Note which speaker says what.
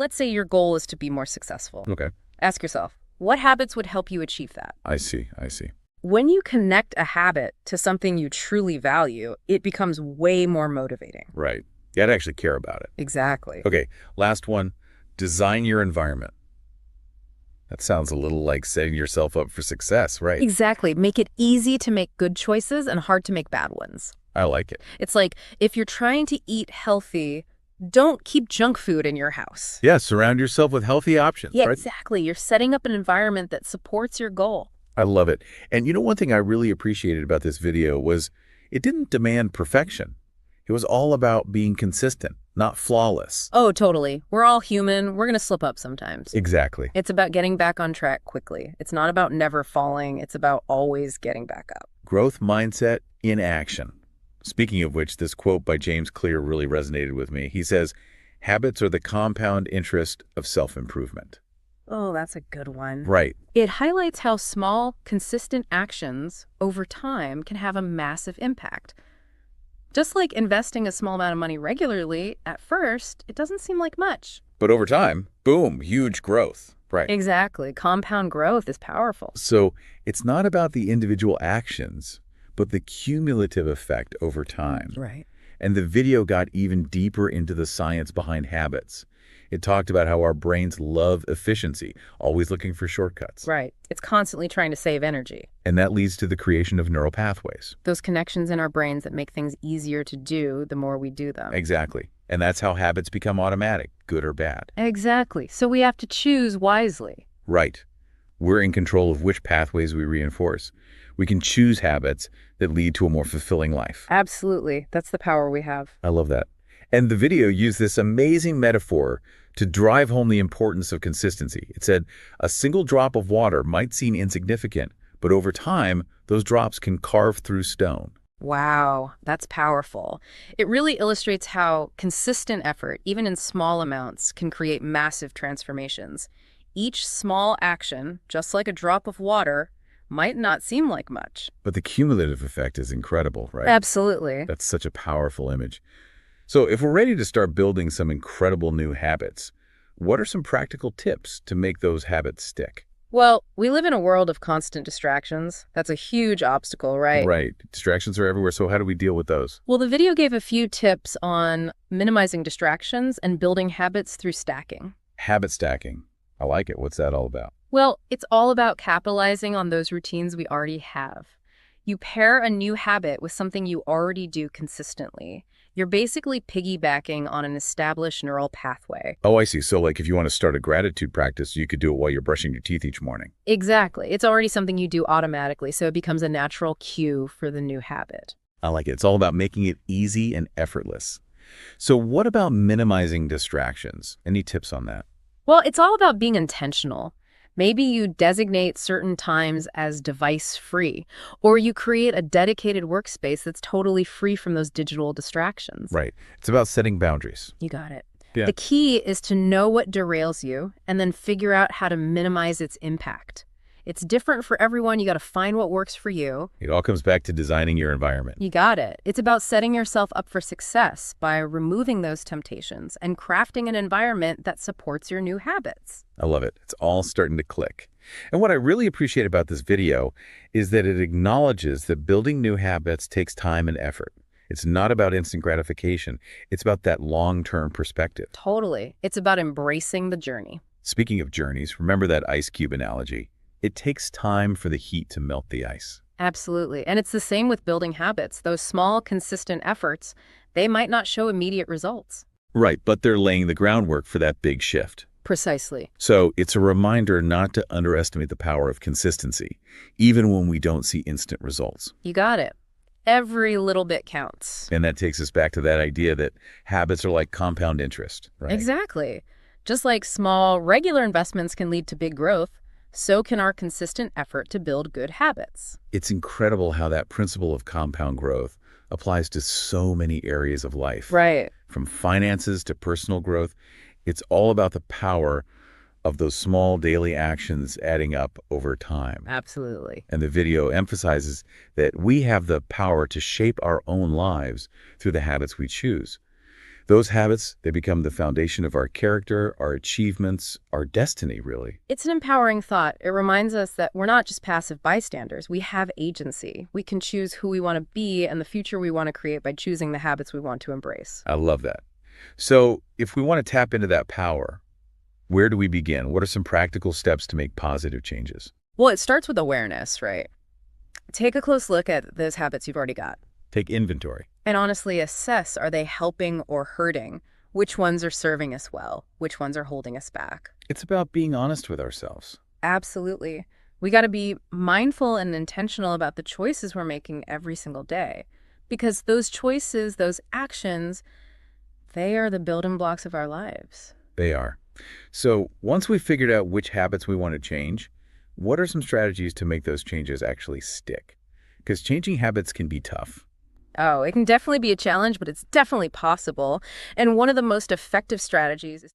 Speaker 1: let's say your goal is to be more successful.
Speaker 2: Okay.
Speaker 1: Ask yourself, what habits would help you achieve that?
Speaker 2: I see. I see.
Speaker 1: When you connect a habit to something you truly value, it becomes way more motivating.
Speaker 2: Right. You got to actually care about it.
Speaker 1: Exactly.
Speaker 2: Okay. Last one. Design your environment. That sounds a little like setting yourself up for success, right?
Speaker 1: Exactly. Make it easy to make good choices and hard to make bad ones.
Speaker 2: I like it.
Speaker 1: It's like if you're trying to eat healthy, don't keep junk food in your house.
Speaker 2: Yeah, surround yourself with healthy options,
Speaker 1: Yeah,
Speaker 2: right?
Speaker 1: exactly. You're setting up an environment that supports your goal.
Speaker 2: I love it. And you know, one thing I really appreciated about this video was it didn't demand perfection. It was all about being consistent, not flawless.
Speaker 1: Oh, totally. We're all human. We're going to slip up sometimes.
Speaker 2: Exactly.
Speaker 1: It's about getting back on track quickly. It's not about never falling. It's about always getting back up.
Speaker 2: Growth mindset in action. Speaking of which, this quote by James Clear really resonated with me. He says, habits are the compound interest of self-improvement.
Speaker 1: Oh, that's a good one.
Speaker 2: Right.
Speaker 1: It highlights how small, consistent actions over time can have a massive impact. Just like investing a small amount of money regularly, at first, it doesn't seem like much.
Speaker 2: But over time, boom, huge growth. Right.
Speaker 1: Exactly. Compound growth is powerful.
Speaker 2: So it's not about the individual actions, but the cumulative effect over time.
Speaker 1: Right.
Speaker 2: And the video got even deeper into the science behind habits. It talked about how our brains love efficiency, always looking for shortcuts.
Speaker 1: Right. It's constantly trying to save energy.
Speaker 2: And that leads to the creation of neural pathways.
Speaker 1: Those connections in our brains that make things easier to do the more we do them.
Speaker 2: Exactly. And that's how habits become automatic, good or bad.
Speaker 1: Exactly. So we have to choose wisely.
Speaker 2: Right. We're in control of which pathways we reinforce. We can choose habits that lead to a more fulfilling life.
Speaker 1: Absolutely. That's the power we have.
Speaker 2: I love that. And the video used this amazing metaphor to drive home the importance of consistency. It said, a single drop of water might seem insignificant, but over time, those drops can carve through stone.
Speaker 1: Wow, that's powerful. It really illustrates how consistent effort, even in small amounts, can create massive transformations. Each small action, just like a drop of water, might not seem like much.
Speaker 2: But the cumulative effect is incredible, right?
Speaker 1: Absolutely.
Speaker 2: That's such a powerful image. So if we're ready to start building some incredible new habits, what are some practical tips to make those habits stick?
Speaker 1: Well, we live in a world of constant distractions. That's a huge obstacle, right?
Speaker 2: Right. Distractions are everywhere, so how do we deal with those?
Speaker 1: Well, the video gave a few tips on minimizing distractions and building habits through stacking.
Speaker 2: Habit stacking. I like it. What's that all about?
Speaker 1: Well, it's all about capitalizing on those routines we already have. You pair a new habit with something you already do consistently. You're basically piggybacking on an established neural pathway.
Speaker 2: Oh, I see. So like if you want to start a gratitude practice, you could do it while you're brushing your teeth each morning.
Speaker 1: Exactly. It's already something you do automatically, so it becomes a natural cue for the new habit.
Speaker 2: I like it. It's all about making it easy and effortless. So what about minimizing distractions? Any tips on that?
Speaker 1: Well, it's all about being intentional. Maybe you designate certain times as device-free, or you create a dedicated workspace that's totally free from those digital distractions.
Speaker 2: Right. It's about setting boundaries.
Speaker 1: You got it.
Speaker 2: Yeah.
Speaker 1: The key is to know what derails you and then figure out how to minimize its impact. It's different for everyone. You got to find what works for you.
Speaker 2: It all comes back to designing your environment.
Speaker 1: You got it. It's about setting yourself up for success by removing those temptations and crafting an environment that supports your new habits.
Speaker 2: I love it. It's all starting to click. And what I really appreciate about this video is that it acknowledges that building new habits takes time and effort. It's not about instant gratification. It's about that long-term perspective.
Speaker 1: Totally. It's about embracing the journey.
Speaker 2: Speaking of journeys, remember that ice cube analogy? It takes time for the heat to melt the ice.
Speaker 1: Absolutely. And it's the same with building habits. Those small, consistent efforts, they might not show immediate results.
Speaker 2: Right, but they're laying the groundwork for that big shift.
Speaker 1: Precisely.
Speaker 2: So it's a reminder not to underestimate the power of consistency, even when we don't see instant results.
Speaker 1: You got it. Every little bit counts.
Speaker 2: And that takes us back to that idea that habits are like compound interest, right?
Speaker 1: Exactly. Just like small, regular investments can lead to big growth, so can our consistent effort to build good habits.
Speaker 2: It's incredible how that principle of compound growth applies to so many areas of life.
Speaker 1: Right.
Speaker 2: From finances to personal growth, it's all about the power of those small daily actions adding up over time.
Speaker 1: Absolutely.
Speaker 2: And the video emphasizes that we have the power to shape our own lives through the habits we choose. Those habits, they become the foundation of our character, our achievements, our destiny, really.
Speaker 1: It's an empowering thought. It reminds us that we're not just passive bystanders. We have agency. We can choose who we want to be and the future we want to create by choosing the habits we want to embrace.
Speaker 2: I love that. So if we want to tap into that power, where do we begin? What are some practical steps to make positive changes?
Speaker 1: Well, it starts with awareness, right? Take a close look at those habits you've already got
Speaker 2: Take inventory.
Speaker 1: and honestly assess, are they helping or hurting? Which ones are serving us well? Which ones are holding us back?
Speaker 2: It's about being honest with ourselves.
Speaker 1: Absolutely. We got to be mindful and intentional about the choices we're making every single day. Because those choices, those actions, they are the building blocks of our lives.
Speaker 2: They are. So once we've figured out which habits we want to change, what are some strategies to make those changes actually stick? Because changing habits can be tough.
Speaker 1: Oh, it can definitely be a challenge, but it's definitely possible. And one of the most effective strategies is